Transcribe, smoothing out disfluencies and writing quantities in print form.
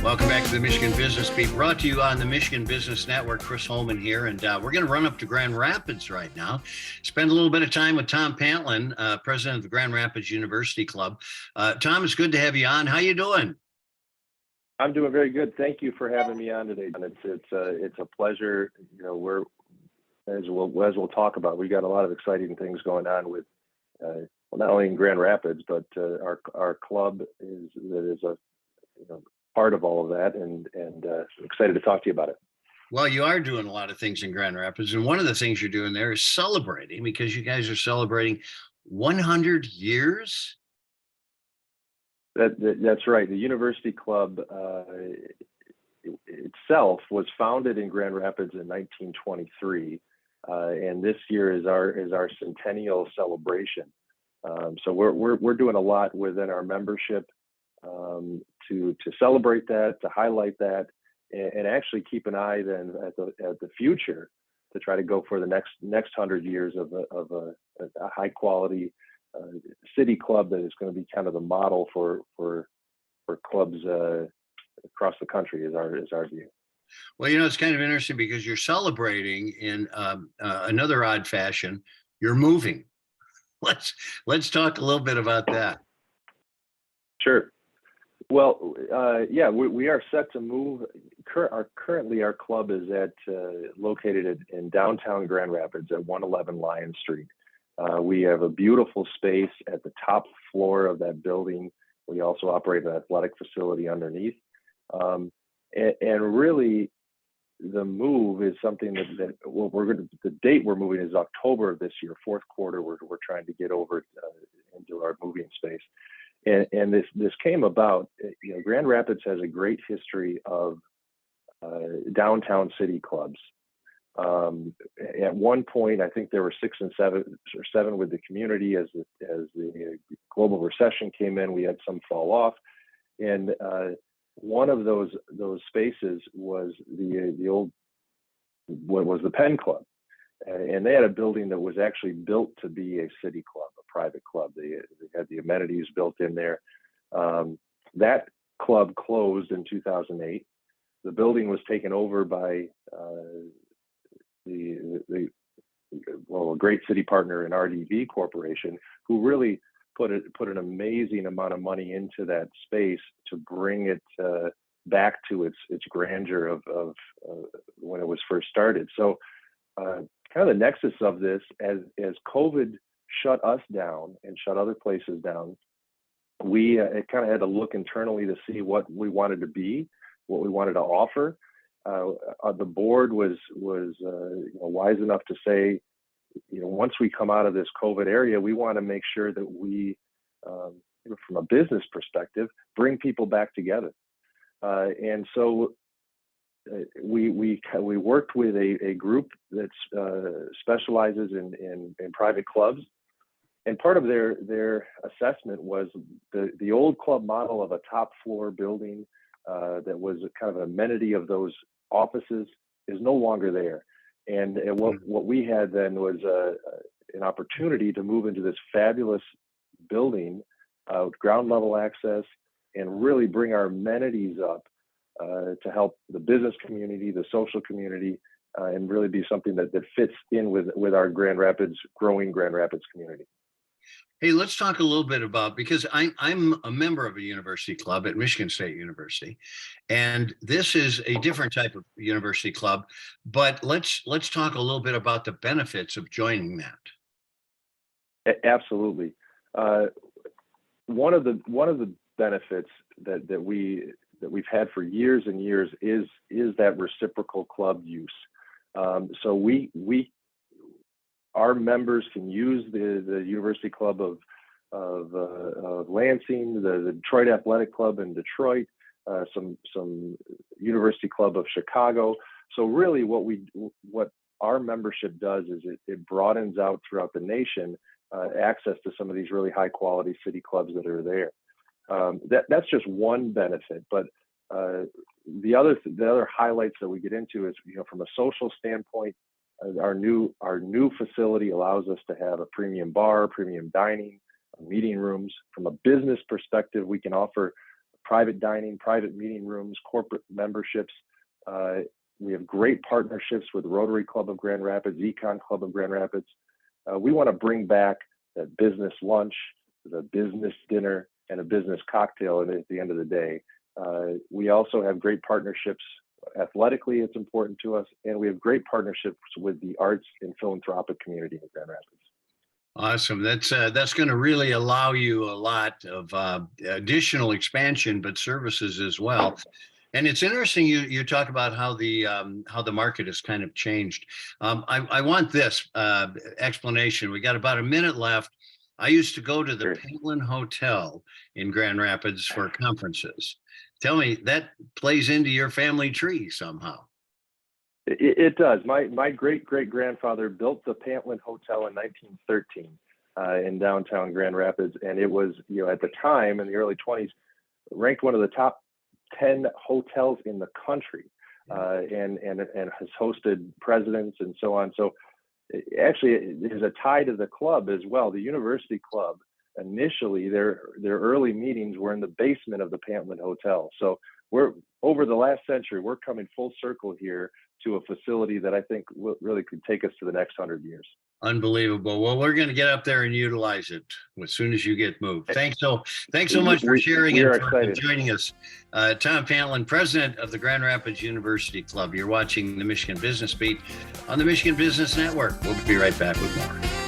Welcome back to the Michigan Business Beat, brought to you on the Michigan Business Network. Chris Holman here, and we're going to run up to Grand Rapids right now. Spend a little bit of time with Tom Pantlind, president of the Grand Rapids University Club. Tom, it's good to have you on. How you doing? I'm doing very good. Thank you for having me on today. And it's a pleasure. You know, we're as we'll talk about. We've got a lot of exciting things going on with not only in Grand Rapids, but our club is a part of all of that, and excited to talk to you about it. Well, you are doing a lot of things in Grand Rapids, and one of the things you're doing there is celebrating, because you guys are celebrating 100 years. That's right. The University Club itself was founded in Grand Rapids in 1923, and this year is our centennial celebration. So we're doing a lot within our membership to celebrate that, to highlight that, and actually keep an eye then at the future to try to go for the next 100 years of a high quality city club that is going to be kind of the model for clubs across the country is our view. Well, you know, it's kind of interesting because you're celebrating in another odd fashion. You're moving. Let's talk a little bit about that. Sure. Well, yeah, we are set to move. Currently, our club is located in downtown Grand Rapids at 111 Lion Street. We have a beautiful space at the top floor of that building. We also operate an athletic facility underneath. And really, the move is something that the date we're moving is October of this year, fourth quarter. We're trying to get over into our moving space. And this came about, you know, Grand Rapids has a great history of downtown city clubs. At one point, I think there were 6 and 7 or 7 with the community. As the global recession came in, we had some fall off, and one of those spaces was what was the Penn Club, and they had a building that was actually built to be a city club, a private club. They had the amenities built in there. That club closed in 2008. The building was taken over by a great city partner in RDV Corporation, who really put an amazing amount of money into that space to bring it back to its grandeur of when it was first started. So kind of the nexus of this, as COVID shut us down and shut other places down, we kind of had to look internally to see what we wanted to be, what we wanted to offer. The board was wise enough to say, you know, once we come out of this COVID area, we want to make sure that we, from a business perspective, bring people back together. And so we worked with a group that specializes in private clubs, and part of their assessment was the old club model of a top floor building that was kind of an amenity of those offices is no longer there. And what we had then was an opportunity to move into this fabulous building, ground level access, and really bring our amenities up to help the business community, the social community, and really be something that fits in with our growing Grand Rapids community. Hey, let's talk a little bit about, because I'm a member of a university club at Michigan State University, and this is a different type of university club, but let's talk a little bit about the benefits of joining that. Absolutely. One of the benefits that we've had for years and years is that reciprocal club use. So our members can use the University Club of Lansing, the Detroit Athletic Club in Detroit, some University Club of Chicago. So really, what our membership does is it broadens out throughout the nation access to some of these really high quality city clubs that are there. That's just one benefit, but the other highlights that we get into is, you know, from a social standpoint, our new facility allows us to have a premium bar, premium dining, meeting rooms. From a business perspective, we can offer private dining, private meeting rooms, corporate memberships. We have great partnerships with Rotary Club of Grand Rapids, Econ Club of Grand Rapids. We want to bring back that business lunch, the business dinner, and a business cocktail at the end of the day. We also have great partnerships. Athletically, it's important to us, and we have great partnerships with the arts and philanthropic community in Grand Rapids. Awesome. That's going to really allow you a lot of additional expansion, but services as well. And it's interesting you talk about how the market has kind of changed. I want this explanation. We got about a minute left. I used to go to the Pantlind Hotel in Grand Rapids for conferences. Tell me, that plays into your family tree somehow. It does. My great-great-grandfather built the Pantlind Hotel in 1913 in downtown Grand Rapids, and it was, at the time in the early 20s, ranked one of the top 10 hotels in the country, and has hosted presidents and so on. So actually, there's a tie to the club as well. The University Club, initially, their early meetings were in the basement of the Pantlind Hotel. So we're over the last century, we're coming full circle here to a facility that I think really could take us to the next 100 years. Unbelievable. Well, we're going to get up there and utilize it as soon as you get moved. Thanks so much for sharing and for joining us. Tom Pantlind, president of the Grand Rapids University Club. You're watching the Michigan Business Beat on the Michigan Business Network. We'll be right back with more.